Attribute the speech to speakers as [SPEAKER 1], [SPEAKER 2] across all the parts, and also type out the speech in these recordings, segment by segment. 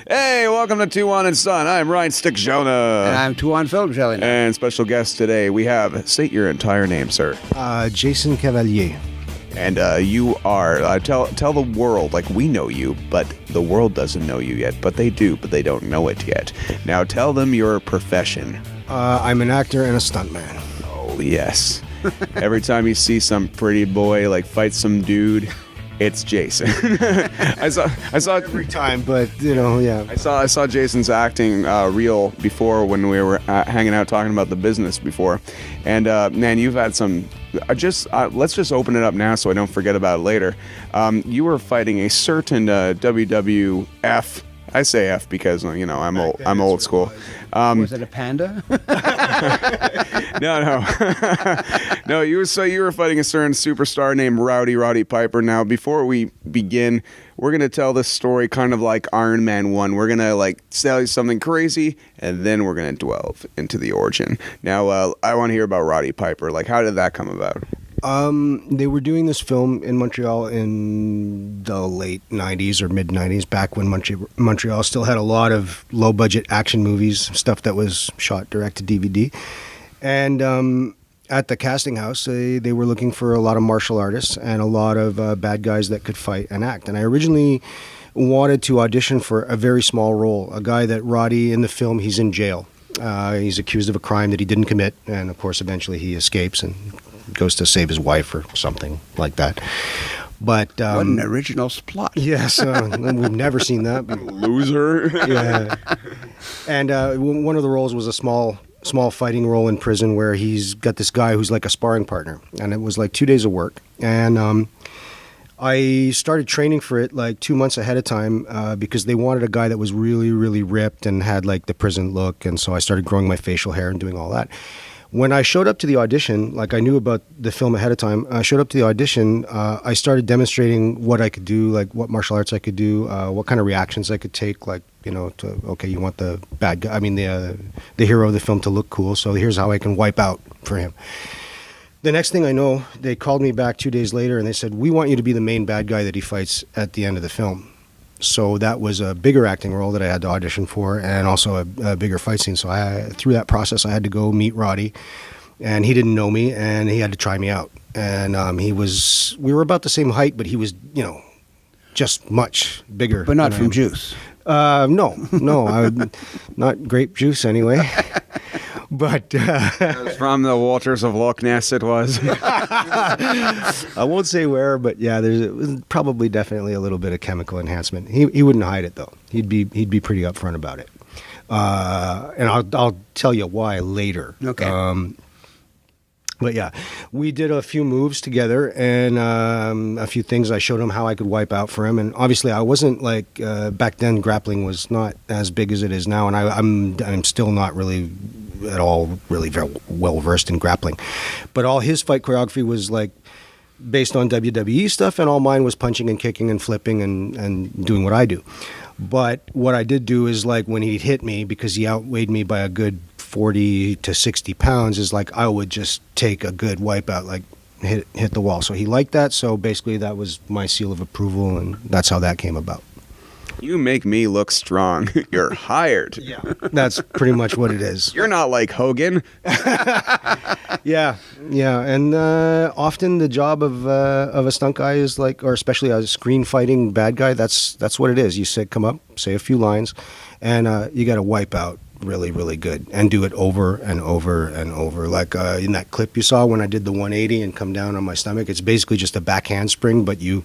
[SPEAKER 1] Hey, welcome to Tuhon and Son. I'm Ryan Stick Jonah.
[SPEAKER 2] And I'm Tuhon Philip Gelinas.
[SPEAKER 1] And special guest today, we have, state your entire name, sir.
[SPEAKER 3] Jason Calvalier.
[SPEAKER 1] And you are, tell the world, like we know you, but the world doesn't know you yet. But they do, but they don't know it yet. Now tell them your profession.
[SPEAKER 3] I'm an actor and a stuntman.
[SPEAKER 1] Oh, yes. Every time you see some pretty boy, like, fight some dude, it's Jason. I saw
[SPEAKER 3] Every time, but, yeah.
[SPEAKER 1] I saw Jason's acting reel before when we were hanging out talking about the business before, and man, you've had some. Let's just open it up now so I don't forget about it later. You were fighting a certain WWF. I say F because I'm old school.
[SPEAKER 2] Was it a panda?
[SPEAKER 1] No. No, you were fighting a certain superstar named Roddy Piper. Now, before we begin, we're gonna tell this story kind of like Iron Man 1. We're gonna tell you something crazy, and then we're gonna delve into the origin. Now, I want to hear about Roddy Piper. Like, how did that come about?
[SPEAKER 3] They were doing this film in Montreal in the late 90s or mid 90s, back when Montreal still had a lot of low budget action movies, stuff that was shot direct to DVD. And at the casting house, they were looking for a lot of martial artists and a lot of bad guys that could fight and act. And I originally wanted to audition for a very small role, a guy that Roddy in the film, he's in jail. He's accused of a crime that he didn't commit. And of course, eventually he escapes and goes to save his wife or something like that. But
[SPEAKER 2] what an original plot.
[SPEAKER 3] Yes, we've never seen that.
[SPEAKER 1] Loser.
[SPEAKER 3] Yeah. And one of the roles was a small fighting role in prison where he's got this guy who's like a sparring partner. And it was like 2 days of work. And I started training for it like 2 months ahead of time because they wanted a guy that was really, really ripped and had like the prison look. And so I started growing my facial hair and doing all that. When I showed up to the audition, like I knew about the film ahead of time, I showed up to the audition, I started demonstrating what I could do, like what martial arts I could do, what kind of reactions I could take, like, you want the bad guy, the hero of the film to look cool, so here's how I can wipe out for him. The next thing I know, they called me back 2 days later and they said, we want you to be the main bad guy that he fights at the end of the film. So that was a bigger acting role that I had to audition for, and also a bigger fight scene. So through that process, I had to go meet Roddy, and he didn't know me, and he had to try me out. And we were about the same height, but he was, just much bigger.
[SPEAKER 2] But not from juice.
[SPEAKER 3] No, not grape juice anyway. But
[SPEAKER 1] It was from the waters of Loch Ness, it was.
[SPEAKER 3] I won't say where, but yeah, it was probably definitely a little bit of chemical enhancement. He wouldn't hide it though. He'd be pretty upfront about it. And I'll tell you why later.
[SPEAKER 2] Okay.
[SPEAKER 3] But yeah, we did a few moves together and a few things. I showed him how I could wipe out for him. And obviously I wasn't like, back then grappling was not as big as it is now. And I'm still not really at all really very well versed in grappling. But all his fight choreography was like based on WWE stuff, and all mine was punching and kicking and flipping and doing what I do. But what I did do is like when he'd hit me, because he outweighed me by a good 40 to 60 pounds, is like I would just take a good wipeout, like hit the wall. So he liked that. So basically that was my seal of approval, and that's how that came about.
[SPEAKER 1] You make me look strong. You're hired.
[SPEAKER 3] Yeah, that's pretty much what it is.
[SPEAKER 1] You're not like Hogan.
[SPEAKER 3] Yeah, and often the job of a stunt guy is like, or especially a screen fighting bad guy. That's what it is. You come up, say a few lines, and you got to wipe out really, really good, and do it over and over and over. Like in that clip you saw when I did the 180 and come down on my stomach, it's basically just a back handspring, but you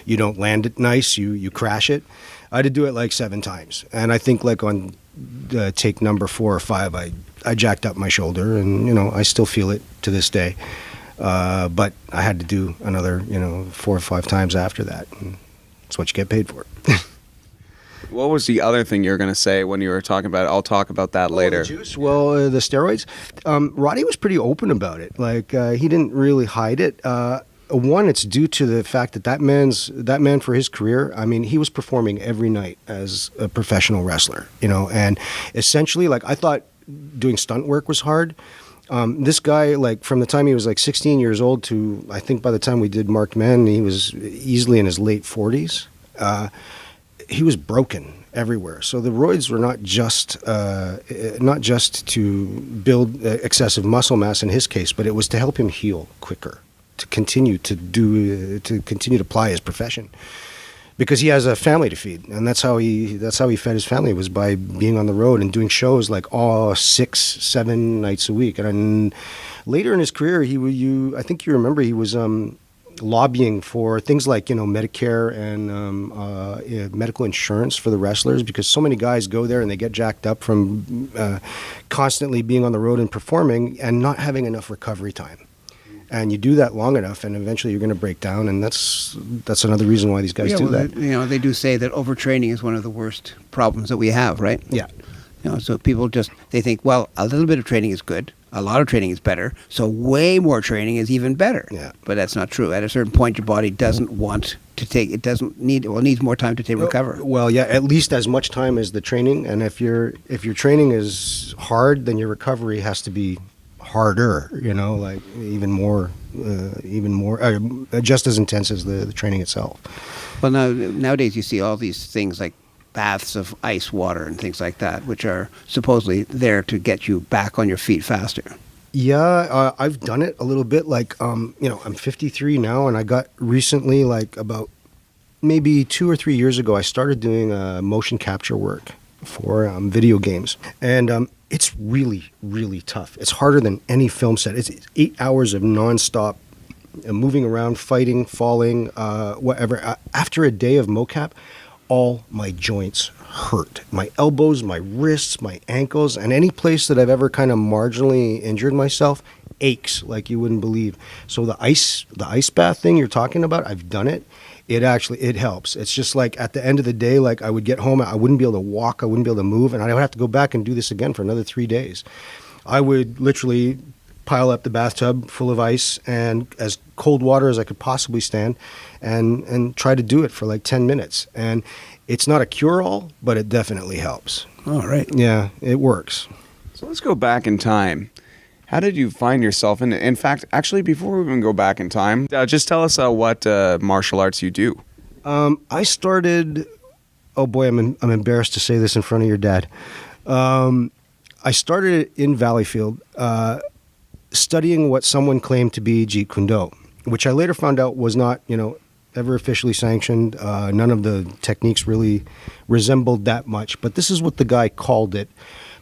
[SPEAKER 3] don't land it nice. You crash it. I had to do it like 7 times, and I think like on take number 4 or 5, I jacked up my shoulder, and I still feel it to this day. But I had to do another 4 or 5 times after that. And that's what you get paid for.
[SPEAKER 1] What was the other thing you were going to say when you were talking about it? I'll talk about that later.
[SPEAKER 3] The juice? Well, the steroids. Roddy was pretty open about it. Like he didn't really hide it. One, it's due to the fact that man for his career, I mean, he was performing every night as a professional wrestler, and essentially, like, I thought doing stunt work was hard. This guy, like, from the time he was like 16 years old to, I think by the time we did Marked Men, he was easily in his late 40s. He was broken everywhere. So the roids were not just to build excessive muscle mass in his case, but it was to help him heal quicker, to continue to ply his profession, because he has a family to feed, and that's how he fed his family, was by being on the road and doing shows like 6-7 nights a week. And later in his career, I think you remember, he was lobbying for things like Medicare and medical insurance for the wrestlers, because so many guys go there and they get jacked up from constantly being on the road and performing and not having enough recovery time. And you do that long enough, and eventually you're going to break down, and that's another reason why these guys do that.
[SPEAKER 2] They do say that overtraining is one of the worst problems that we have, right?
[SPEAKER 3] Yeah.
[SPEAKER 2] So people they think, well, a little bit of training is good, a lot of training is better, so way more training is even better.
[SPEAKER 3] Yeah.
[SPEAKER 2] But that's not true. At a certain point, your body doesn't want to take. It doesn't need. Well, it needs more time to recover.
[SPEAKER 3] Well, yeah, at least as much time as the training. And if your training is hard, then your recovery has to be harder, like even more, just as intense as the training itself.
[SPEAKER 2] Well, nowadays you see all these things like baths of ice water and things like that, which are supposedly there to get you back on your feet faster.
[SPEAKER 3] Yeah, I've done it a little bit. Like, I'm 53 now, and I got recently, like about maybe 2 or 3 years ago, I started doing motion capture work for video games, and it's really, really tough. It's harder than any film set. It's 8 hours of nonstop moving around, fighting, falling, whatever. After a day of mocap, all my joints hurt. My elbows, my wrists, my ankles, and any place that I've ever kind of marginally injured myself aches like you wouldn't believe. So the ice bath thing you're talking about, I've done it. It helps. It's just like at the end of the day, like I would get home, I wouldn't be able to walk, I wouldn't be able to move, and I would have to go back and do this again for another 3 days. I would literally pile up the bathtub full of ice and as cold water as I could possibly stand, and try to do it for like 10 minutes. And it's not a cure-all, but it definitely helps.
[SPEAKER 2] All right.
[SPEAKER 3] Yeah, it works.
[SPEAKER 1] So let's go back in time. How did you find yourself in fact, actually, before we even go back in time, just tell us what martial arts you do.
[SPEAKER 3] I started, oh boy, I'm embarrassed to say this in front of your dad. I started in Valleyfield studying what someone claimed to be Jeet Kune Do, which I later found out was not, ever officially sanctioned. None of the techniques really resembled that much, but this is what the guy called it,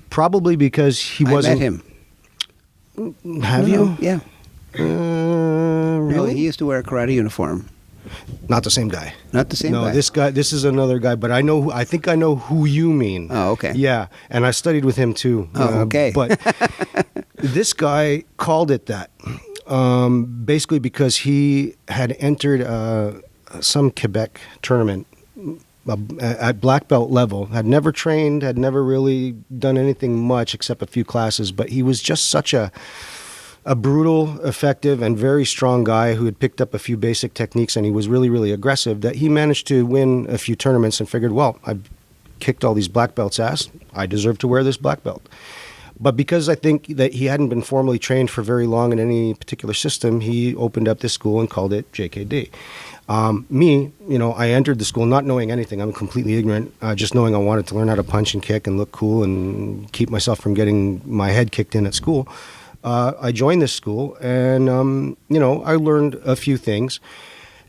[SPEAKER 3] probably because he wasn't...
[SPEAKER 2] I met him.
[SPEAKER 3] Have you?
[SPEAKER 2] Yeah.
[SPEAKER 3] Really?
[SPEAKER 2] No, he used to wear a karate uniform.
[SPEAKER 3] Not the same guy.
[SPEAKER 2] Not the same guy?
[SPEAKER 3] No, this is another guy, but I think I know who you mean.
[SPEAKER 2] Oh, okay.
[SPEAKER 3] Yeah, and I studied with him too.
[SPEAKER 2] Oh, okay.
[SPEAKER 3] But this guy called it that, basically because he had entered some Quebec tournament at black belt level, had never trained, had never really done anything much except a few classes, but he was just such a brutal, effective, and very strong guy who had picked up a few basic techniques, and he was really, really aggressive, that he managed to win a few tournaments and figured, well, I've kicked all these black belts' ass, I deserve to wear this black belt. But because I think that he hadn't been formally trained for very long in any particular system, he opened up this school and called it JKD. I entered the school not knowing anything. I'm completely ignorant, just knowing I wanted to learn how to punch and kick and look cool and keep myself from getting my head kicked in at school. I joined this school, and, I learned a few things.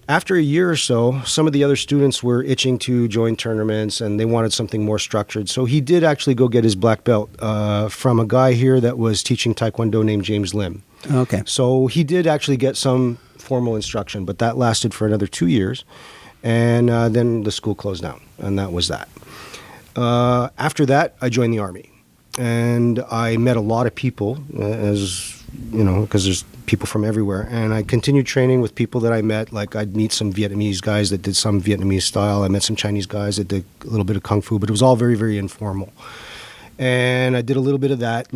[SPEAKER 3] After a year or so, some of the other students were itching to join tournaments, and they wanted something more structured. So he did actually go get his black belt from a guy here that was teaching Taekwondo named James Lim.
[SPEAKER 2] Okay.
[SPEAKER 3] So he did actually get some formal instruction, but that lasted for another 2 years. And then the school closed down, and that was that. After that, I joined the Army. And I met a lot of people, because there's people from everywhere. And I continued training with people that I met. Like I'd meet some Vietnamese guys that did some Vietnamese style. I met some Chinese guys that did a little bit of Kung Fu, but it was all very, very informal. And I did a little bit of that,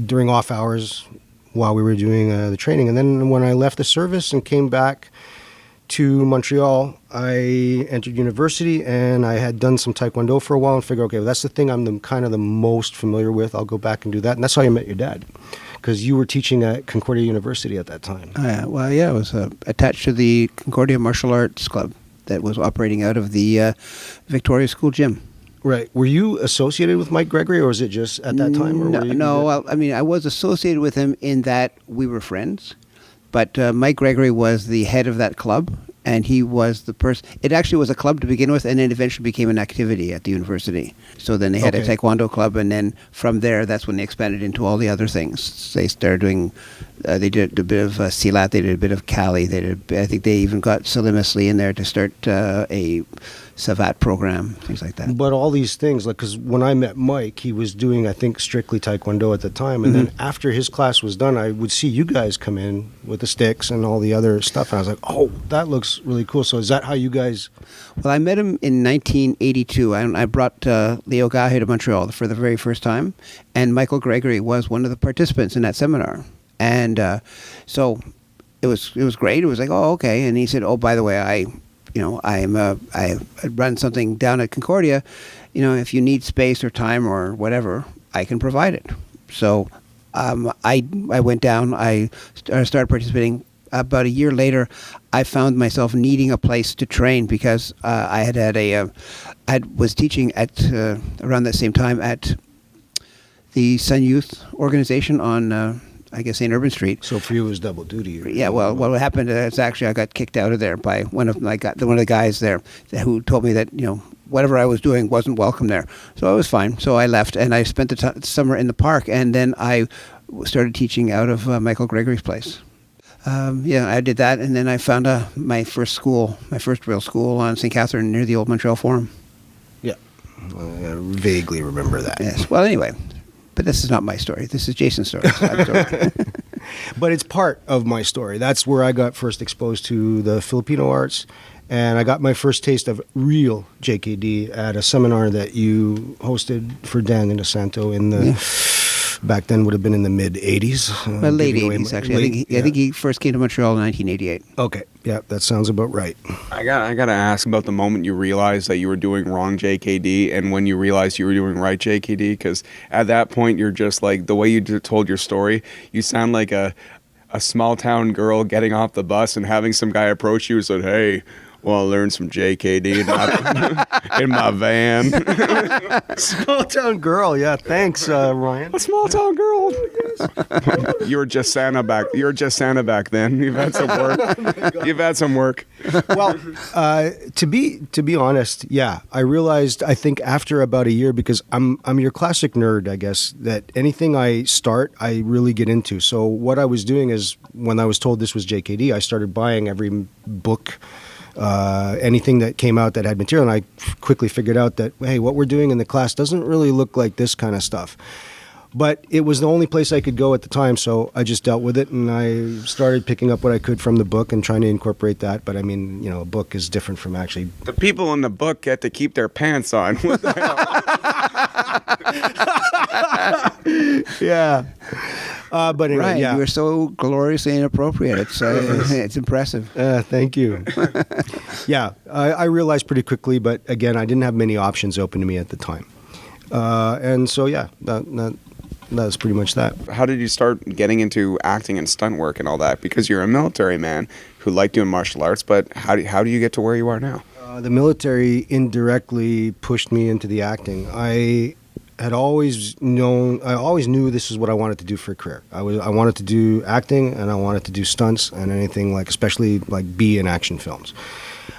[SPEAKER 3] during off hours while we were doing the training. And then when I left the service and came back to Montreal, I entered university, and I had done some Taekwondo for a while and figured, okay, well, that's the thing I'm the most familiar with. I'll go back and do that. And that's how I met your dad, because you were teaching at Concordia University at that time.
[SPEAKER 2] I was attached to the Concordia Martial Arts Club. that was operating out of the Victoria School gym.
[SPEAKER 3] Right. Were you associated with Mike Gregory, or was it just at that time? Or
[SPEAKER 2] No,
[SPEAKER 3] were you
[SPEAKER 2] well, I mean, I was associated with him in that we were friends, but Mike Gregory was the head of that club, and he was the person. It actually was a club to begin with, and then eventually became an activity at the university. So then they had a taekwondo club, and then from there, that's when they expanded into all the other things. They started doing. They did a bit of Silat. They did a bit of Kali. I think they even got Salimusli in there to start a Savat program, things like that.
[SPEAKER 3] But all these things, like, because when I met Mike, he was doing, I think, strictly Taekwondo at the time. And then after his class was done, I would see you guys come in with the sticks and all the other stuff. And I was like, oh, that looks really cool. So is that how you guys...
[SPEAKER 2] Well, I met him in 1982. I brought Leo Gahe to Montreal for the very first time. And Michael Gregory was one of the participants in that seminar. And so it was great. It was like, oh, okay. And he said, oh, by the way, I run something down at Concordia. If you need space or time or whatever, I can provide it. So I went down. I started participating. About a year later, I found myself needing a place to train because I was teaching at around that same time at the Sun Youth organization on. I guess St. Urban Street.
[SPEAKER 3] So for you, it was double duty.
[SPEAKER 2] Yeah. Well, what happened is actually I got kicked out of there by one of the guys there who told me that whatever I was doing wasn't welcome there. So I was fine. So I left and I spent the summer in the park, and then I started teaching out of Michael Gregory's place. I did that, and then I found my first real school on St. Catherine near the old Montreal Forum.
[SPEAKER 3] Yeah, I vaguely remember that.
[SPEAKER 2] Yes. Well, anyway. But this is not my story. This is Jason's story. So
[SPEAKER 3] But it's part of my story. That's where I got first exposed to the Filipino arts. And I got my first taste of real JKD at a seminar that you hosted for Dan Inosanto in the... Yeah. Back then would have been in the mid-'80s.
[SPEAKER 2] Well, late 80s, actually. I think he first came to Montreal in 1988.
[SPEAKER 3] Okay. Yeah, that sounds about right.
[SPEAKER 1] I got to ask about the moment you realized that you were doing wrong JKD and when you realized you were doing right JKD, because at that point, you're just like, the way you told your story, you sound like a small-town girl getting off the bus and having some guy approach you and said, hey... Well, I learned some JKD in my van.
[SPEAKER 3] Small town girl, yeah. Thanks, Ryan.
[SPEAKER 1] A small town girl. You were just Santa back. You were just Santa back then. You've had some work. You've had some work.
[SPEAKER 3] Well, to be honest, yeah, I realized. I think after about a year, because I'm your classic nerd, I guess, that anything I start, I really get into. So what I was doing is, when I was told this was JKD, I started buying every book. Anything that came out that had material, and I quickly figured out that, hey, what we're doing in the class doesn't really look like this kind of stuff. But it was the only place I could go at the time, so I just dealt with it, and I started picking up what I could from the book and trying to incorporate that. But I mean, a book is different from actually...
[SPEAKER 1] The people in the book get to keep their pants on. What the hell?
[SPEAKER 3] Yeah. But anyway,
[SPEAKER 2] right,
[SPEAKER 3] yeah.
[SPEAKER 2] you were so gloriously inappropriate. It's impressive.
[SPEAKER 3] Thank you. Yeah, I realized pretty quickly, but again, I didn't have many options open to me at the time. And so, yeah, that's pretty much that.
[SPEAKER 1] How did you start getting into acting and stunt work and all that? Because you're a military man who liked doing martial arts, but how do you get to where you are now?
[SPEAKER 3] The military indirectly pushed me into the acting. I always knew this is what I wanted to do for a career. I wanted to do acting, and I wanted to do stunts and anything especially be in action films.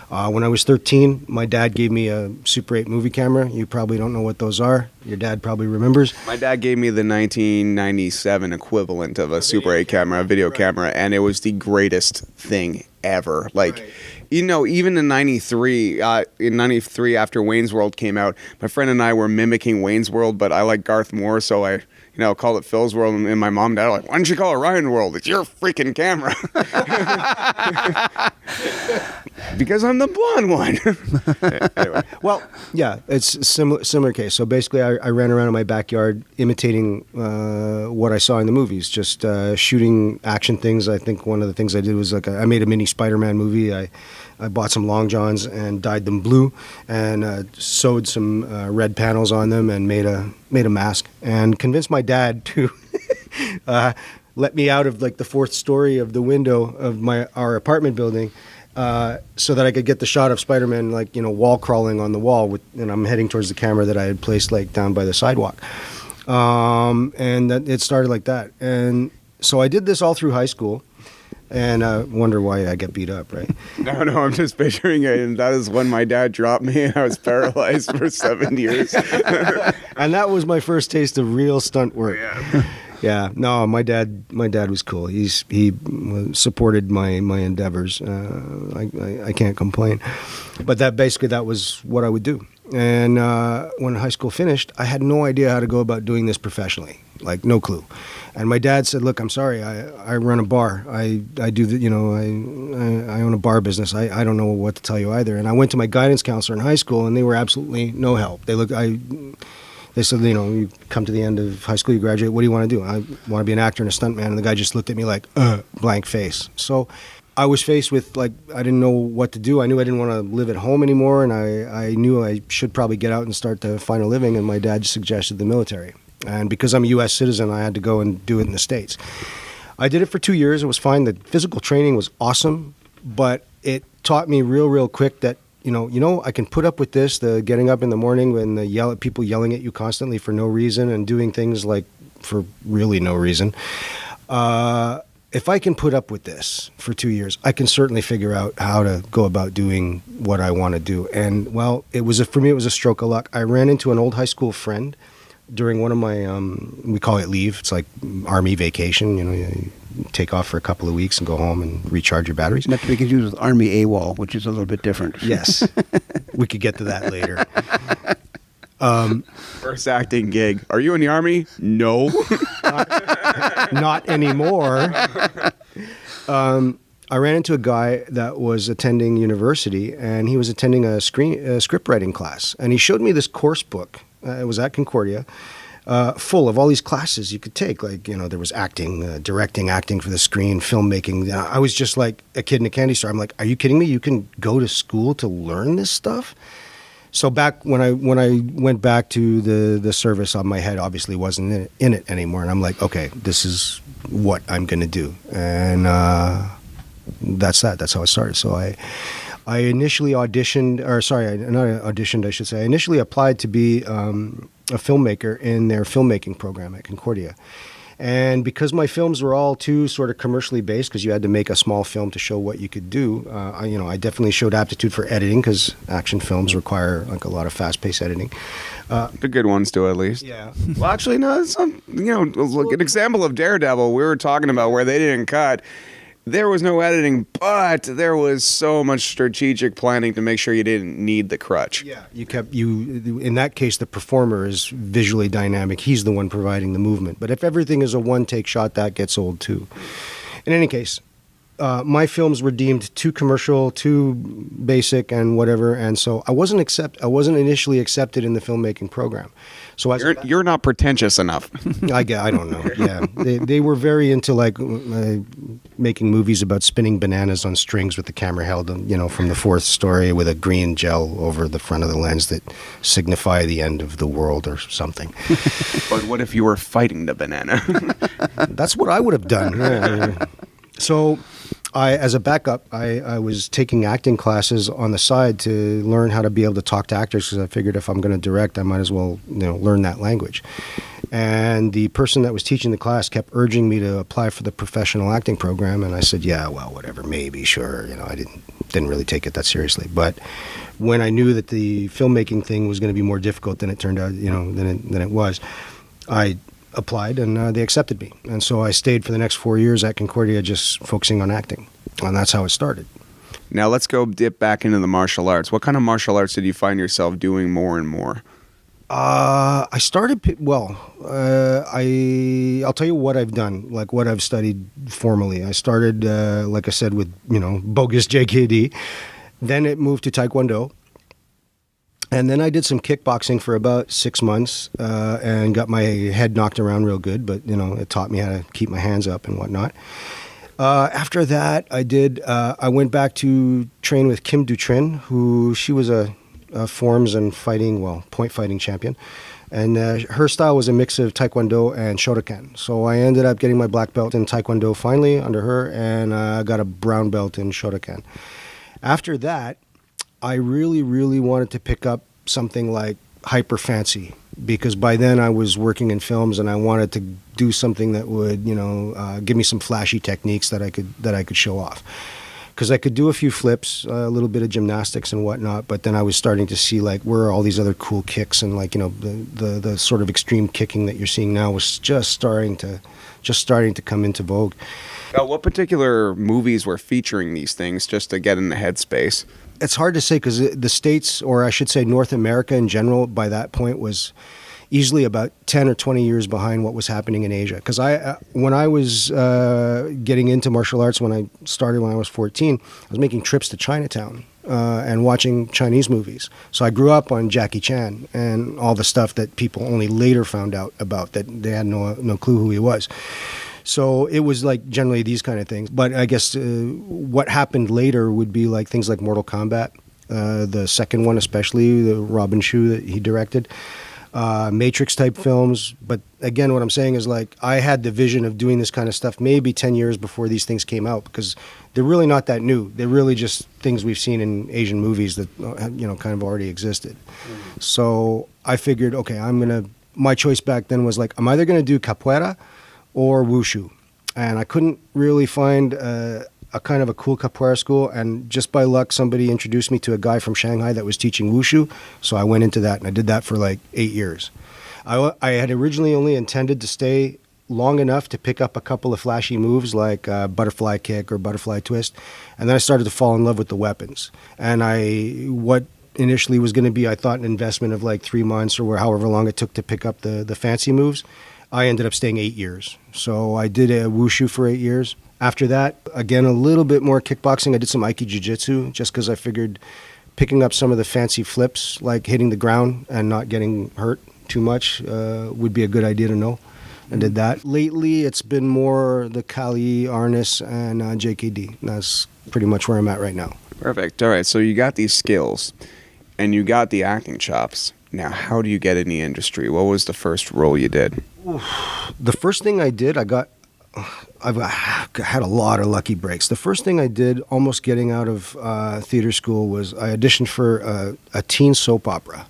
[SPEAKER 3] When I was 13, my dad gave me a Super 8 movie camera. You probably don't know what those are. Your dad probably remembers.
[SPEAKER 1] My dad gave me the 1997 equivalent of a Super 8 camera, a video camera, and it was the greatest thing ever. Even in 93 after Wayne's World came out, my friend and I were mimicking Wayne's World, but I like Garth more, so I call it Phil's World, and my mom and dad are like, why don't you call it Ryan World? It's your freaking camera. Because I'm the blonde one. Anyway.
[SPEAKER 3] Well, yeah, it's a similar case. So basically, I ran around in my backyard imitating what I saw in the movies, just shooting action things. I think one of the things I did was I made a mini Spider-Man movie. I bought some long johns and dyed them blue, and sewed some red panels on them, and made a mask, and convinced my dad to let me out of the fourth story of the window of our apartment building, so that I could get the shot of Spider-Man, like, wall crawling on the wall, and I'm heading towards the camera that I had placed, like, down by the sidewalk. And it started like that. And so I did this all through high school. And wonder why I get beat up, right?
[SPEAKER 1] No, I'm just picturing it, and that is when my dad dropped me, and I was paralyzed for 7 years.
[SPEAKER 3] And that was my first taste of real stunt work.
[SPEAKER 1] Yeah.
[SPEAKER 3] Yeah, no, my dad was cool. He supported my endeavors. I can't complain. But that was what I would do. And when high school finished, I had no idea how to go about doing this professionally, like no clue. And my dad said, "Look, I'm sorry. I run a bar. I do the, I own a bar business. I don't know what to tell you either." And I went to my guidance counselor in high school, and they were absolutely no help. They said, you come to the end of high school, you graduate, what do you want to do? I want to be an actor and a stuntman. And the guy just looked at me like, blank face. So I was faced with, like, I didn't know what to do. I knew I didn't want to live at home anymore, and I knew I should probably get out and start to find a living, and my dad suggested the military. And because I'm a U.S. citizen, I had to go and do it in the States. I did it for 2 years. It was fine. The physical training was awesome, but it taught me real quick that, I can put up with this, the getting up in the morning when people yelling at you constantly for no reason and doing things like for really no reason. If I can put up with this for 2 years, I can certainly figure out how to go about doing what I want to do. And, well, for me, it was a stroke of luck. I ran into an old high school friend during one of my, we call it leave. It's like Army vacation, you take off for a couple of weeks and go home and recharge your batteries.
[SPEAKER 2] Not to be confused with Army AWOL, which is a little bit different.
[SPEAKER 3] Yes. We could get to that later.
[SPEAKER 1] First acting gig. Are you in the Army? No.
[SPEAKER 3] Not anymore. I ran into a guy that was attending university, and he was attending a script writing class. And he showed me this course book. It was at Concordia. Full of all these classes you could take. Like, there was acting, directing, acting for the screen, filmmaking. I was just like a kid in a candy store. I'm like, are you kidding me? You can go to school to learn this stuff? So back when I went back to the service, my head obviously wasn't in it anymore. And I'm like, okay, this is what I'm going to do. And that's that. That's how it started. So I initially auditioned, I initially applied to be a filmmaker in their filmmaking program at Concordia. And because my films were all too sort of commercially based, because you had to make a small film to show what you could do, I definitely showed aptitude for editing, because action films require like a lot of fast-paced editing.
[SPEAKER 1] The good ones do, at least.
[SPEAKER 3] Yeah.
[SPEAKER 1] Well, actually, no. Look, an example of Daredevil we were talking about where they didn't cut. There was no editing, but there was so much strategic planning to make sure you didn't need the crutch.
[SPEAKER 3] Yeah, in that case, the performer is visually dynamic. He's the one providing the movement. But if everything is a one-take shot, that gets old too. In any case, my films were deemed too commercial, too basic, and whatever. And so I wasn't initially accepted in the filmmaking program. So
[SPEAKER 1] you're not pretentious enough.
[SPEAKER 3] I don't know. Yeah, they were very into like making movies about spinning bananas on strings with the camera held, from the fourth story with a green gel over the front of the lens that signify the end of the world or something.
[SPEAKER 1] But what if you were fighting the banana?
[SPEAKER 3] That's what I would have done. Yeah. So, as a backup, I was taking acting classes on the side to learn how to be able to talk to actors, because I figured if I'm going to direct, I might as well learn that language. And the person that was teaching the class kept urging me to apply for the professional acting program, and I said, yeah, well, whatever, maybe, sure. I didn't really take it that seriously. But when I knew that the filmmaking thing was going to be more difficult than it turned out, than it was, I applied, and they accepted me. And so I stayed for the next 4 years at Concordia just focusing on acting. And that's how it started.
[SPEAKER 1] Now let's go dip back into the martial arts. What kind of martial arts did you find yourself doing more and more?
[SPEAKER 3] I started, I'll tell you what I've done, like what I've studied formally. I started, like I said, with, bogus JKD. Then it moved to Taekwondo. And then I did some kickboxing for about 6 months and got my head knocked around real good, but, it taught me how to keep my hands up and whatnot. After that, I went back to train with Kim Dutrin, she was a forms and point fighting champion. And her style was a mix of Taekwondo and Shotokan. So I ended up getting my black belt in Taekwondo finally under her, and I got a brown belt in Shotokan. After that, I really, really wanted to pick up something like hyper fancy, because by then I was working in films and I wanted to do something that would, give me some flashy techniques that I could show off. Because I could do a few flips, a little bit of gymnastics and whatnot, but then I was starting to see like where are all these other cool kicks, and like the sort of extreme kicking that you're seeing now was just starting to come into vogue.
[SPEAKER 1] What particular movies were featuring these things, just to get in the headspace?
[SPEAKER 3] It's hard to say, because the States, or I should say North America in general, by that point was easily about 10 or 20 years behind what was happening in Asia. Because when I was getting into martial arts, when I started when I was 14, I was making trips to Chinatown and watching Chinese movies. So I grew up on Jackie Chan and all the stuff that people only later found out about, that they had no clue who he was. So it was like generally these kind of things. But I guess what happened later would be like things like Mortal Kombat, the second one especially, the Robin Shou that he directed. Matrix type films. But again, what I'm saying is like I had the vision of doing this kind of stuff maybe 10 years before these things came out, because they're really not that new. They're really just things we've seen in Asian movies that kind of already existed. Mm-hmm. So I figured, okay, my choice back then was like, I'm either going to do capoeira or Wushu. And I couldn't really find a kind of a cool capoeira school, and just by luck somebody introduced me to a guy from Shanghai that was teaching Wushu, so I went into that and I did that for like 8 years. I had originally only intended to stay long enough to pick up a couple of flashy moves like butterfly kick or butterfly twist, and then I started to fall in love with the weapons. And what initially was going to be, I thought, an investment of like 3 months or however long it took to pick up the fancy moves, I ended up staying 8 years. So I did a Wushu for 8 years. After that, again, a little bit more kickboxing. I did some Aiki Jiu-Jitsu just because I figured picking up some of the fancy flips, like hitting the ground and not getting hurt too much, would be a good idea to know. I did that. Lately, it's been more the Kali, Arnis, and JKD. That's pretty much where I'm at right now.
[SPEAKER 1] Perfect. All right, so you got these skills and you got the acting chops. Now, how do you get in the industry? What was the first role you did?
[SPEAKER 3] The first thing I did, I've had a lot of lucky breaks. The first thing I did, almost getting out of theater school, was I auditioned for a teen soap opera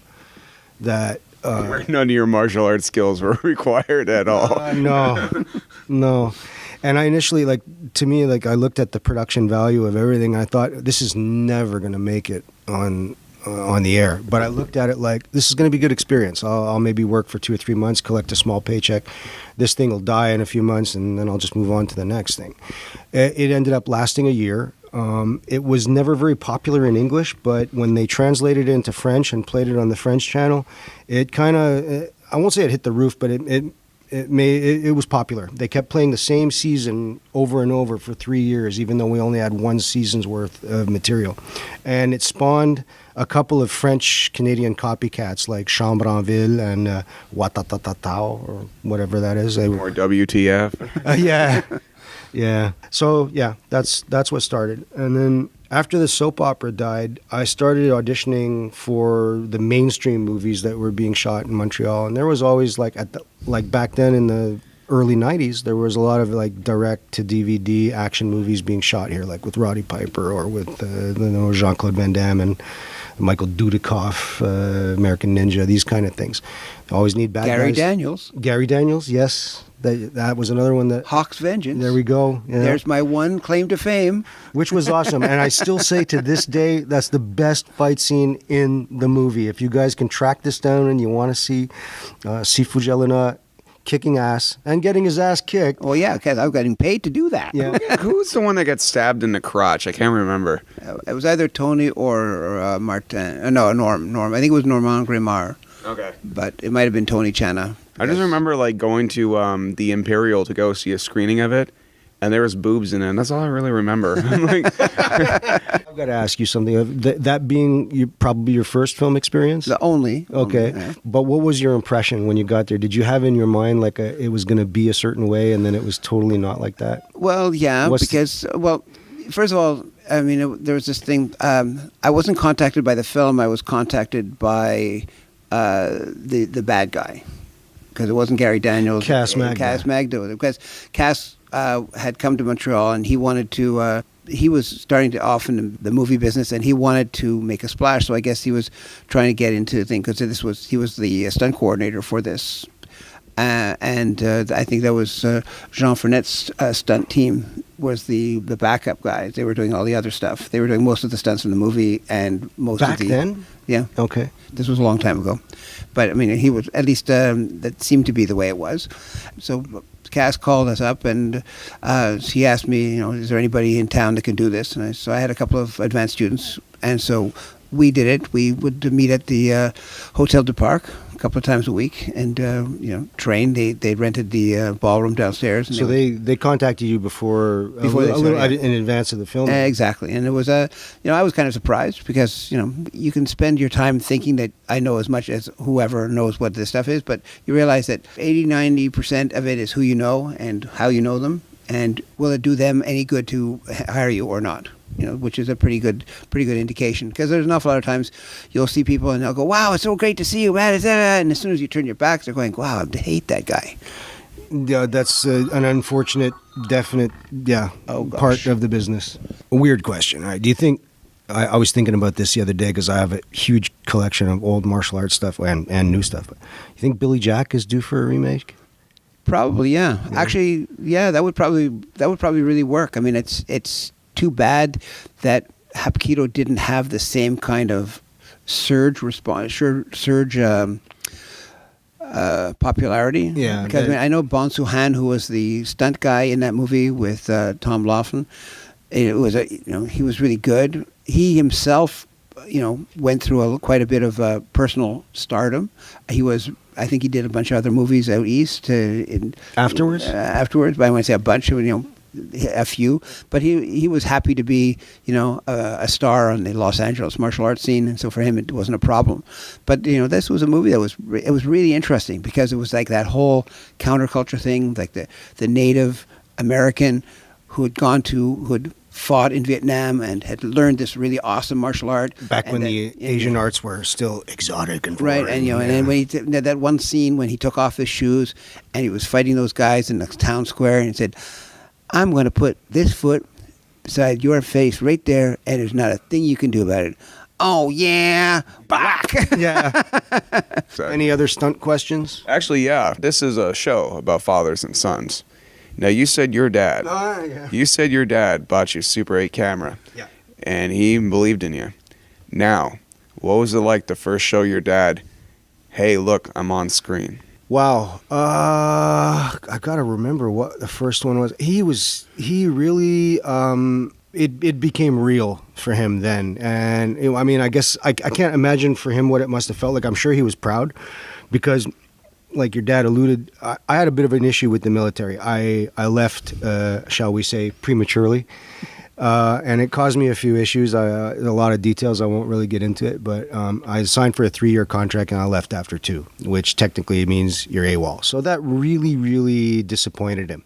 [SPEAKER 3] that...
[SPEAKER 1] Where none of your martial arts skills were required at all.
[SPEAKER 3] No. And I initially, I looked at the production value of everything, and I thought, this is never going to make it on the air. But I looked at it like, this is going to be a good experience. I'll maybe work for 2 or 3 months, collect a small paycheck. This thing will die in a few months, and then I'll just move on to the next thing. It ended up lasting a year. It was never very popular in English, but when they translated it into French and played it on the French channel, it kind of, I won't say it hit the roof, but it was popular. They kept playing the same season over and over for 3 years, even though we only had one season's worth of material. And it spawned a couple of French-Canadian copycats like Chambranville and Watatatao, or whatever that is.
[SPEAKER 1] Or WTF.
[SPEAKER 3] Yeah. So, that's what started. And then after the soap opera died, I started auditioning for the mainstream movies that were being shot in Montreal. And there was always, back then in the early 90s, there was a lot of, direct-to-DVD action movies being shot here, like with Roddy Piper or with Jean-Claude Van Damme and Michael Dudikoff, American Ninja, these kind of things. Always need bad
[SPEAKER 2] Gary
[SPEAKER 3] guys.
[SPEAKER 2] Daniels,
[SPEAKER 3] yes. That was another one that...
[SPEAKER 2] Hawk's Vengeance.
[SPEAKER 3] There we go. Yeah.
[SPEAKER 2] There's my one claim to fame.
[SPEAKER 3] Which was awesome. And I still say to this day, that's the best fight scene in the movie. If you guys can track this down and you want to see Sifu Gelinas kicking ass and getting his ass kicked.
[SPEAKER 2] Oh, yeah, because I'm getting paid to do that.
[SPEAKER 3] Yeah.
[SPEAKER 1] Who's the one that gets stabbed in the crotch? I can't remember.
[SPEAKER 2] It was either Tony or Martin. No, Norm. I think it was Normand Grimard.
[SPEAKER 1] Okay.
[SPEAKER 2] But it might have been Tony Chana.
[SPEAKER 1] I just remember going to the Imperial to go see a screening of it, and there was boobs in it, and that's all I really remember.
[SPEAKER 3] I've got to ask you something. That being probably your first film experience?
[SPEAKER 2] The only.
[SPEAKER 3] Okay.
[SPEAKER 2] Yeah.
[SPEAKER 3] But what was your impression when you got there? Did you have in your mind it was going to be a certain way, and then it was totally not like that?
[SPEAKER 2] Well, yeah, because first of all, I mean, there was this thing. I wasn't contacted by the film. I was contacted by the bad guy. Because it wasn't Gary Daniels.
[SPEAKER 3] Cass Magda.
[SPEAKER 2] Because Cass had come to Montreal and he wanted to he was starting to off in the movie business, and he wanted to make a splash. So I guess he was trying to get into the thing because he was the stunt coordinator for this, and I think that was Jean Frenette's stunt team was the backup guys. They were doing all the other stuff. They were doing most of the stunts in the movie and most
[SPEAKER 3] Back
[SPEAKER 2] of the
[SPEAKER 3] then?
[SPEAKER 2] Yeah.
[SPEAKER 3] Okay.
[SPEAKER 2] This was a long time ago, but I mean, he was at least that seemed to be the way it was. So Cass called us up and he asked me, is there anybody in town that can do this? And so I had a couple of advanced students, and so we did it. We would meet at the Hotel du Parc a couple of times a week and train. They rented the ballroom downstairs. And
[SPEAKER 3] So they contacted you before
[SPEAKER 2] they
[SPEAKER 3] a little
[SPEAKER 2] started, yeah.
[SPEAKER 3] in advance of the film.
[SPEAKER 2] Exactly, and it was I was kind of surprised because you can spend your time thinking that I know as much as whoever knows what this stuff is, but you realize that 80-90% of it is who you know and how you know them, and will it do them any good to hire you or not? Which is a pretty good indication, because there's an awful lot of times you'll see people and they'll go, "Wow, it's so great to see you, man," and as soon as you turn your back, they're going, "Wow, I hate that guy."
[SPEAKER 3] Yeah, that's an unfortunate, definite, part
[SPEAKER 2] gosh.
[SPEAKER 3] of the business. A weird question. All right. Do you think, I was thinking about this the other day because I have a huge collection of old martial arts stuff and new stuff. You think Billy Jack is due for a remake?
[SPEAKER 2] Probably, yeah. Actually, yeah, that would probably really work. I mean, it's too bad that Hapkido didn't have the same kind of surge popularity.
[SPEAKER 3] Yeah,
[SPEAKER 2] because I know Bon Su-han, who was the stunt guy in that movie with Tom Laughlin. It was he was really good. He himself, went through quite a bit of personal stardom. I think he did a bunch of other movies out east.
[SPEAKER 3] Afterwards?
[SPEAKER 2] Afterwards, but I wouldn't say a bunch of a few, but he was happy to be a star on the Los Angeles martial arts scene, and so for him it wasn't a problem. But this was a movie that was really interesting because it was like that whole counterculture thing, like the Native American who had fought in Vietnam and had learned this really awesome martial art
[SPEAKER 3] Back when the Asian arts were still exotic and
[SPEAKER 2] right,
[SPEAKER 3] foreign.
[SPEAKER 2] and then when that one scene when he took off his shoes and he was fighting those guys in the town square and he said, "I'm going to put this foot beside your face right there, and there's not a thing you can do about it." Oh, yeah. Back.
[SPEAKER 3] Yeah. Any other stunt questions?
[SPEAKER 1] Actually, yeah. This is a show about fathers and sons. Now, you said your dad.
[SPEAKER 3] Yeah.
[SPEAKER 1] You said your dad bought you Super 8 camera.
[SPEAKER 3] Yeah.
[SPEAKER 1] And he believed in you. Now, what was it like to first show your dad, "Hey, look, I'm on screen"?
[SPEAKER 3] Wow. I gotta remember what the first one was. He really, it became real for him then. And I guess I can't imagine for him what it must have felt like. I'm sure he was proud because, like your dad alluded, I had a bit of an issue with the military. I left, shall we say, prematurely. And it caused me a few issues. A lot of details. I won't really get into it, but I signed for a 3-year contract and I left after 2, which technically means you're AWOL. So that really, really disappointed him.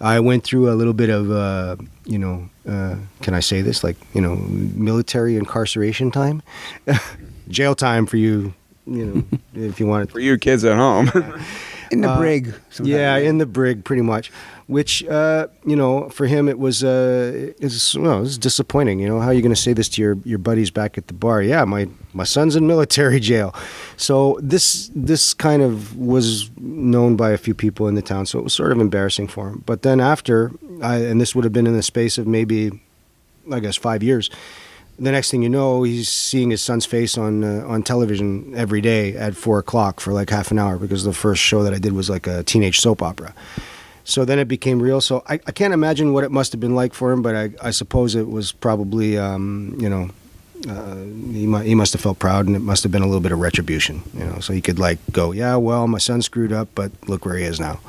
[SPEAKER 3] I went through a little bit of, can I say this? Like, military incarceration time, jail time for you, if you want it.
[SPEAKER 1] For you kids at home.
[SPEAKER 2] In the brig.
[SPEAKER 3] Yeah, in the brig, pretty much. Which, for him, it was disappointing. How are you going to say this to your buddies back at the bar? Yeah, my son's in military jail. So this kind of was known by a few people in the town, so it was sort of embarrassing for him. But then after, and this would have been in the space of maybe, I guess, 5 years, the next thing you know, he's seeing his son's face on television every day at 4:00 for like half an hour because the first show that I did was like a teenage soap opera. So then it became real. So I can't imagine what it must have been like for him, but I suppose it was probably, he must have felt proud, and it must have been a little bit of retribution, so he could like go, yeah, well, my son screwed up, but look where he is now.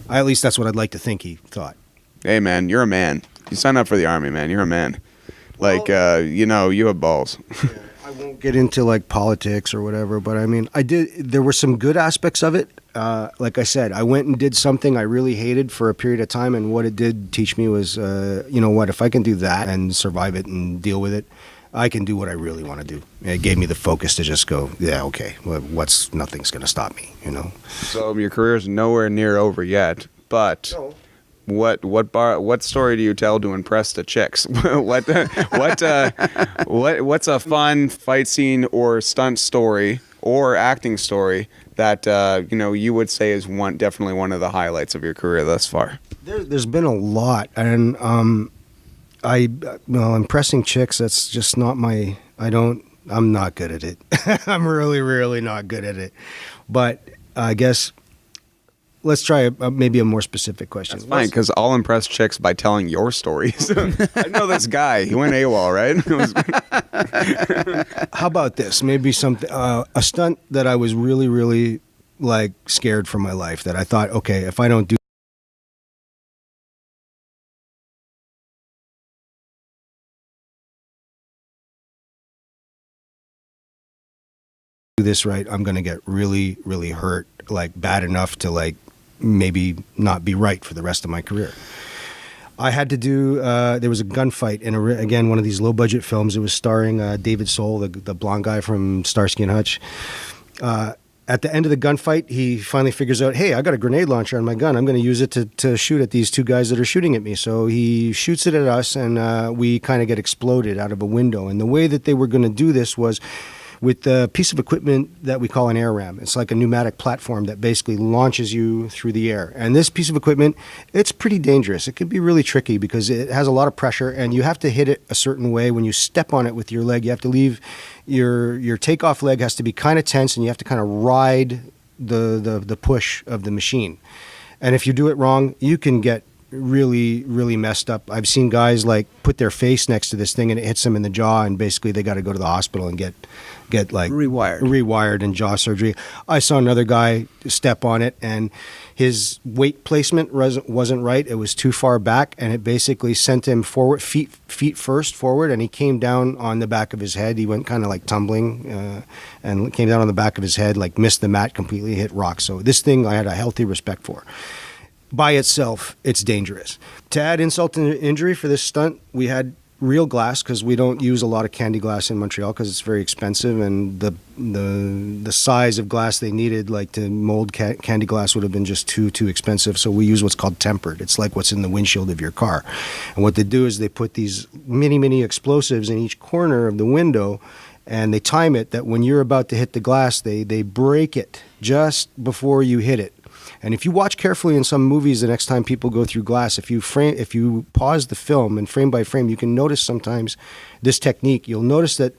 [SPEAKER 3] At least that's what I'd like to think he thought.
[SPEAKER 1] Hey, man, you're a man. You signed up for the Army, man. You're a man. Like, you have balls.
[SPEAKER 3] Yeah, I won't get into like politics or whatever, but there were some good aspects of it. Like I said, I went and did something I really hated for a period of time, and what it did teach me was, if I can do that and survive it and deal with it, I can do what I really want to do. It gave me the focus to just go, yeah, okay, nothing's going to stop me,
[SPEAKER 1] So your career's nowhere near over yet, but What story do you tell to impress the chicks? What's a fun fight scene or stunt story or acting story that you would say is definitely one of the highlights of your career thus far?
[SPEAKER 3] There's been a lot, and impressing chicks, that's just not my. I'm not good at it. I'm really, really not good at it. But I guess let's try maybe a more specific question.
[SPEAKER 1] That's fine, because I'll impress chicks by telling your stories. I know this guy. He went AWOL, right?
[SPEAKER 3] How about this? Maybe something, a stunt that I was really, really like scared for my life, that I thought, okay, if I don't do this right, I'm going to get really, really hurt, like bad enough to like maybe not be right for the rest of my career. I had to do, there was a gunfight in, again, one of these low-budget films. It was starring David Soul, the blonde guy from Starsky and Hutch. At the end of the gunfight, he finally figures out, hey, I got a grenade launcher on my gun. I'm going to use it to shoot at these two guys that are shooting at me. So he shoots it at us, and we kind of get exploded out of a window. And the way that they were going to do this was with the piece of equipment that we call an air ram. It's like a pneumatic platform that basically launches you through the air. And this piece of equipment, it's pretty dangerous. It can be really tricky because it has a lot of pressure, and you have to hit it a certain way. When you step on it with your leg, you have to leave your takeoff leg has to be kind of tense, and you have to kind of ride the push of the machine. And if you do it wrong, you can get really, really messed up. I've seen guys like put their face next to this thing and it hits them in the jaw, and basically they got to go to the hospital and get like rewired and jaw surgery. I saw another guy step on it, and his weight placement wasn't right. It was too far back, and it basically sent him forward, feet first forward, and he came down on the back of his head. He went kind of like tumbling and came down on the back of his head, like missed the mat completely, hit rocks. So this thing I had a healthy respect for. By itself, it's dangerous. To add insult to injury for this stunt, we had real glass, because we don't use a lot of candy glass in Montreal because it's very expensive, and the size of glass they needed, like to mold candy glass, would have been just too expensive. So we use what's called tempered. It's like what's in the windshield of your car. And what they do is they put these mini explosives in each corner of the window, and they time it that when you're about to hit the glass, they break it just before you hit it. And if you watch carefully in some movies, the next time people go through glass, if you pause the film and frame by frame, you can notice sometimes this technique. You'll notice that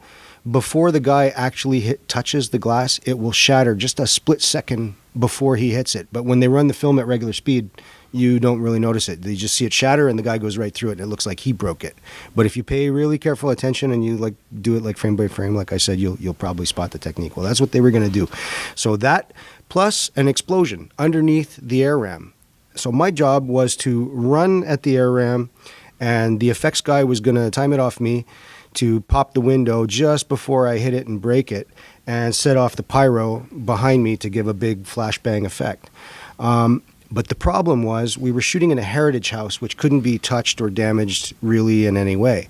[SPEAKER 3] before the guy actually touches the glass, it will shatter just a split second before he hits it. But when they run the film at regular speed, you don't really notice it. You just see it shatter, and the guy goes right through it, and it looks like he broke it. But if you pay really careful attention and you like do it like frame by frame, like I said, you'll probably spot the technique. Well, that's what they were going to do. So that plus an explosion underneath the air ram. So my job was to run at the air ram, and the effects guy was going to time it off me to pop the window just before I hit it and break it, and set off the pyro behind me to give a big flashbang effect. But the problem was we were shooting in a heritage house, which couldn't be touched or damaged really in any way.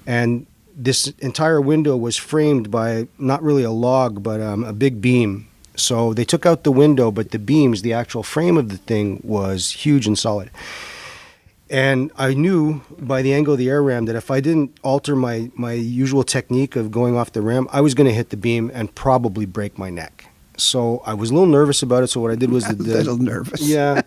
[SPEAKER 3] And this entire window was framed by not really a log, but a big beam. So they took out the window, but the beams, the actual frame of the thing, was huge and solid. And I knew by the angle of the air ram that if I didn't alter my usual technique of going off the ram, I was going to hit the beam and probably break my neck. So I was a little nervous about it. So what I did was
[SPEAKER 2] A little nervous.
[SPEAKER 3] Yeah.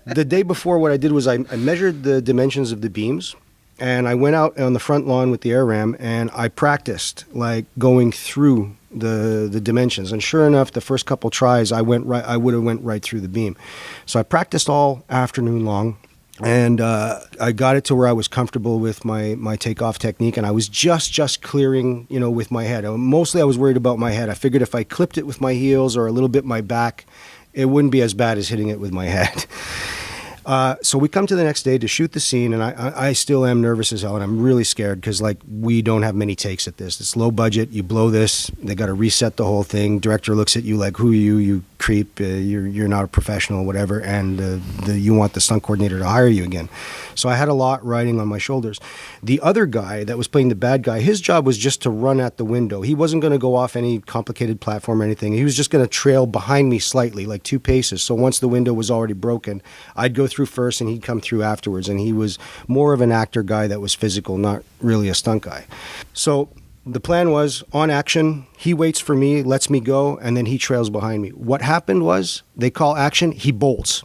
[SPEAKER 3] The day before, what I did was I measured the dimensions of the beams, and I went out on the front lawn with the air ram, and I practiced like going through the dimensions. And sure enough, the first couple tries, I would have went right through the beam. So I practiced all afternoon long. And I got it to where I was comfortable with my takeoff technique, and I was just clearing, with my head. Mostly I was worried about my head. I figured if I clipped it with my heels or a little bit my back, it wouldn't be as bad as hitting it with my head. So we come to the next day to shoot the scene, and I still am nervous as hell, and I'm really scared because we don't have many takes at this. It's low budget. You blow this, they got to reset the whole thing. Director looks at you like, who are you? You creep. You're not a professional, whatever. And you want the stunt coordinator to hire you again. So I had a lot riding on my shoulders. The other guy that was playing the bad guy, his job was just to run at the window. He wasn't going to go off any complicated platform or anything. He was just going to trail behind me slightly, like 2 paces. So once the window was already broken, I'd go through first and he'd come through afterwards. And he was more of an actor guy that was physical, not really a stunt guy. So the plan was, on action, he waits for me, lets me go, and then he trails behind me. What happened was, they call action, he bolts.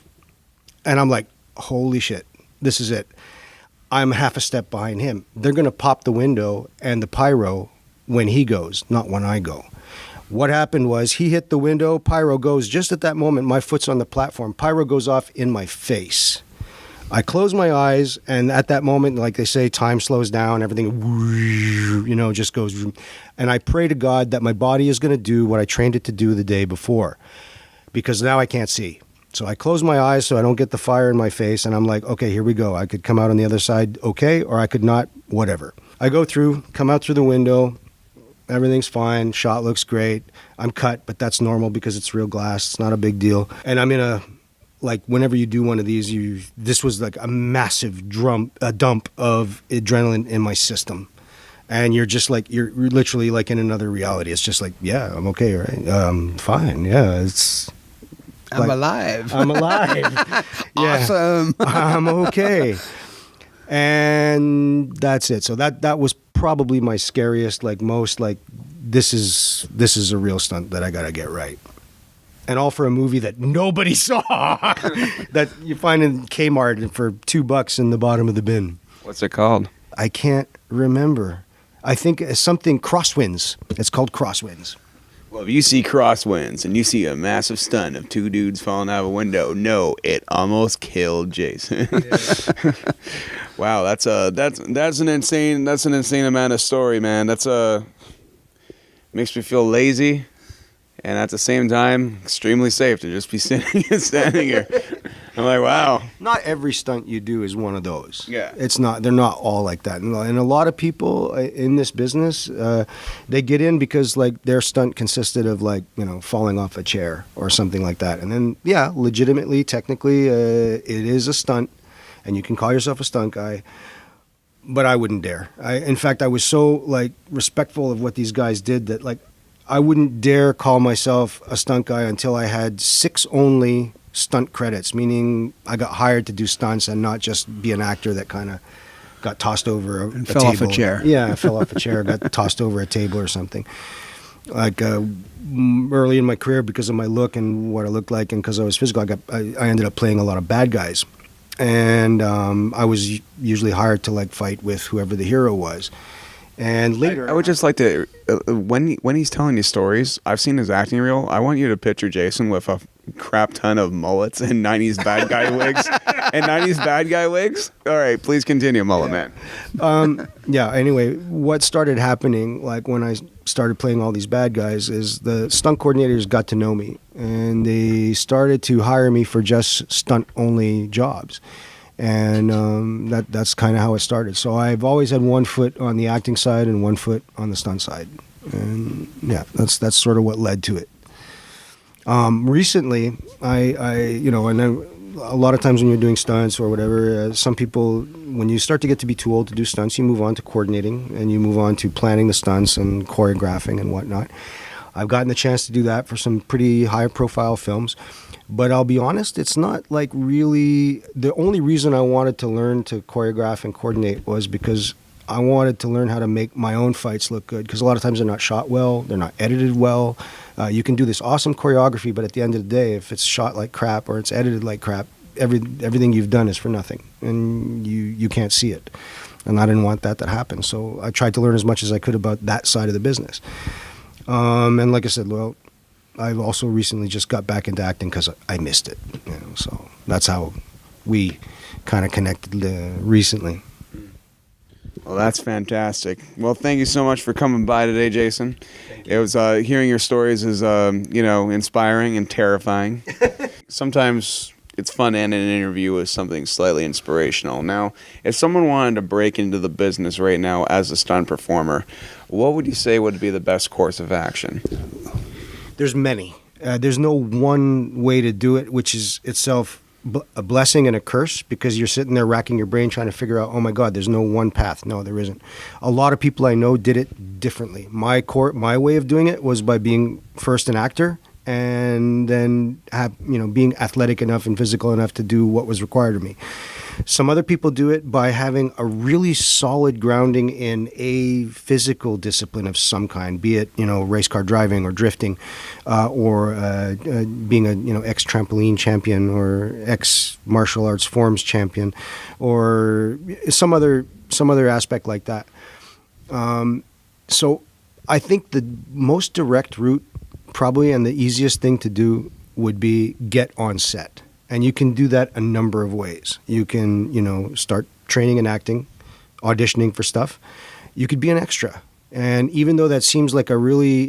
[SPEAKER 3] And I'm like, holy shit, this is it. I'm half a step behind him. They're going to pop the window and the pyro when he goes, not when I go. What happened was, he hit the window, pyro goes. Just at that moment, my foot's on the platform. Pyro goes off in my face. I close my eyes, and at that moment, like they say, time slows down, everything, just goes. And I pray to God that my body is going to do what I trained it to do the day before, because now I can't see. So I close my eyes so I don't get the fire in my face, and I'm like, okay, here we go. I could come out on the other side okay, or I could not, whatever. I go through, come out through the window, everything's fine, shot looks great. I'm cut, but that's normal because it's real glass. It's not a big deal. And I'm in a, like, whenever you do one of these, this was like a massive dump of adrenaline in my system. And you're just like, you're literally like in another reality. It's just like, yeah, I'm okay, right? Fine, yeah,
[SPEAKER 2] I'm alive.
[SPEAKER 3] I'm alive. Yeah.
[SPEAKER 2] Awesome.
[SPEAKER 3] I'm okay. And that's it. So that was probably my scariest, like most, like, this is a real stunt that I got to get right. And all for a movie that nobody saw, that you find in Kmart for $2 in the bottom of the bin.
[SPEAKER 1] What's it called?
[SPEAKER 3] I can't remember. I think it's something Crosswinds. It's called Crosswinds.
[SPEAKER 1] Well, if you see crosswinds and you see a massive stunt of two dudes falling out of a window, no, it almost killed Jason. Yeah. Wow, that's an insane amount of story, man. Makes me feel lazy, and at the same time, extremely safe to just be standing here. I'm like, wow.
[SPEAKER 3] Not every stunt you do is one of those.
[SPEAKER 1] Yeah.
[SPEAKER 3] They're not all like that. And a lot of people in this business, they get in because, like, their stunt consisted of, like, falling off a chair or something like that. And then, yeah, legitimately, technically, it is a stunt, and you can call yourself a stunt guy. But I wouldn't dare. In fact, I was so, like, respectful of what these guys did that, like, I wouldn't dare call myself a stunt guy until I had 6 only stunt credits, meaning I got hired to do stunts and not just be an actor that kind of got tossed over a
[SPEAKER 2] fell
[SPEAKER 3] table.
[SPEAKER 2] off a chair.
[SPEAKER 3] Yeah, I fell off a chair, got tossed over a table or something. Like early in my career, because of my look and what I looked like, and because I was physical, I ended up playing a lot of bad guys, and I was usually hired to, like, fight with whoever the hero was. And later,
[SPEAKER 1] I would just like to, when he's telling you stories, I've seen his acting reel. I want you to picture Jason with a crap ton of mullets and 90s bad guy wigs. All right, please continue, Mullet Man.
[SPEAKER 3] Yeah, anyway, what started happening, like, when I started playing all these bad guys, is the stunt coordinators got to know me, and they started to hire me for just stunt-only jobs. And that's kind of how it started. So I've always had one foot on the acting side and one foot on the stunt side. And yeah, that's sort of what led to it. Recently, I a lot of times when you're doing stunts or whatever, some people, when you start to get to be too old to do stunts, you move on to coordinating and you move on to planning the stunts and choreographing and whatnot. I've gotten the chance to do that for some pretty high-profile films. But I'll be honest, it's not, like, really... The only reason I wanted to learn to choreograph and coordinate was because I wanted to learn how to make my own fights look good. Because a lot of times they're not shot well, they're not edited well. You can do this awesome choreography, but at the end of the day, if it's shot like crap or it's edited like crap, everything you've done is for nothing. And you can't see it. And I didn't want that to happen. So I tried to learn as much as I could about that side of the business. And like I said, well... I've also recently just got back into acting because I missed it. So that's how we kind of connected recently.
[SPEAKER 1] Well, that's fantastic. Well, thank you so much for coming by today, Jason. It was hearing your stories is inspiring and terrifying. Sometimes it's fun to end an interview with something slightly inspirational. Now, if someone wanted to break into the business right now as a stunt performer, what would you say would be the best course of action?
[SPEAKER 3] There's many. There's no one way to do it, which is itself a blessing and a curse, because you're sitting there racking your brain trying to figure out, oh my God, there's no one path. No, there isn't. A lot of people I know did it differently. My way of doing it was by being first an actor and then being athletic enough and physical enough to do what was required of me. Some other people do it by having a really solid grounding in a physical discipline of some kind, be it race car driving or drifting, or being a ex trampoline champion or ex martial arts forms champion, or some other aspect like that. So I think the most direct route, probably, and the easiest thing to do would be get on set. And you can do that a number of ways. You can, start training and acting, auditioning for stuff. You could be an extra. And even though that seems like a really,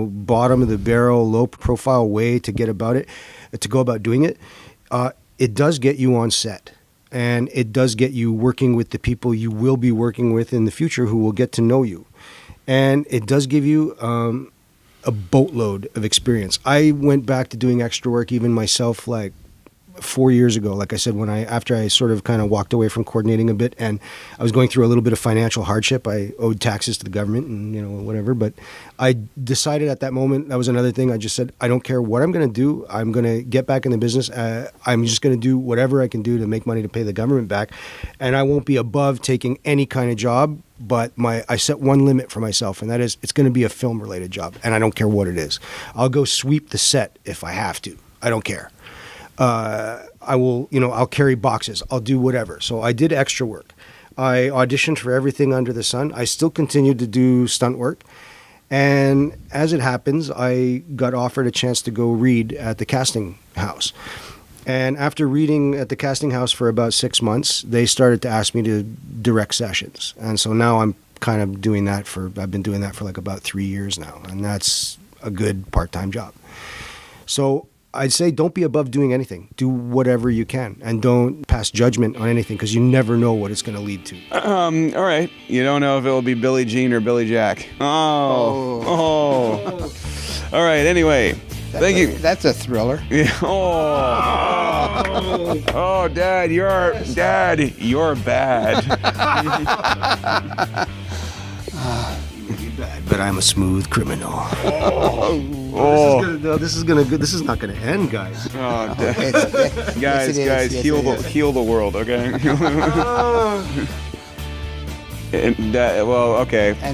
[SPEAKER 3] bottom of the barrel, low profile way to go about doing it, it does get you on set. And it does get you working with the people you will be working with in the future who will get to know you. And it does give you a boatload of experience. I went back to doing extra work even myself, like 4 years ago, like I said, after I sort of kind of walked away from coordinating a bit, and I was going through a little bit of financial hardship. I owed taxes to the government and whatever, but I decided at that moment, that was another thing. I just said, I don't care what I'm going to do. I'm going to get back in the business. I'm just going to do whatever I can do to make money to pay the government back, and I won't be above taking any kind of job. But I set one limit for myself, and that is it's going to be a film-related job, and I don't care what it is. I'll go sweep the set if I have to. I don't care. I will, I'll carry boxes. I'll do whatever. So I did extra work. I auditioned for everything under the sun. I still continued to do stunt work. And as it happens, I got offered a chance to go read at the casting house. And after reading at the casting house for about 6 months, they started to ask me to direct sessions. And so now I'm kind of doing that I've been doing that for like about 3 years now. And that's a good part-time job. So I'd say don't be above doing anything. Do whatever you can, and don't pass judgment on anything, because you never know what it's going to lead to.
[SPEAKER 1] All right. You don't know if it'll be Billie Jean or Billy Jack. Oh. All right. Anyway, thank you.
[SPEAKER 2] That's a thriller.
[SPEAKER 1] Yeah. Oh, Dad, you're bad.
[SPEAKER 3] But I'm a smooth criminal. This is not gonna end, guys.
[SPEAKER 1] Oh, guys, heal the world, okay? Okay.
[SPEAKER 2] And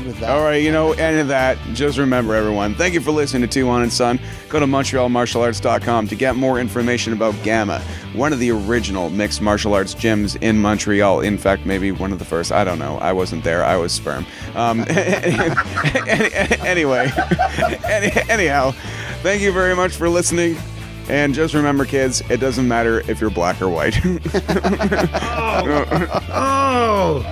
[SPEAKER 2] with that.
[SPEAKER 1] All right, end of that. Just remember, everyone, thank you for listening to Tuhon and Son. Go to MontrealMartialArts.com to get more information about Gamma, one of the original mixed martial arts gyms in Montreal. In fact, maybe one of the first. I don't know. I wasn't there. I was sperm. Anyhow, thank you very much for listening. And just remember, kids, it doesn't matter if you're black or white.
[SPEAKER 3] Oh!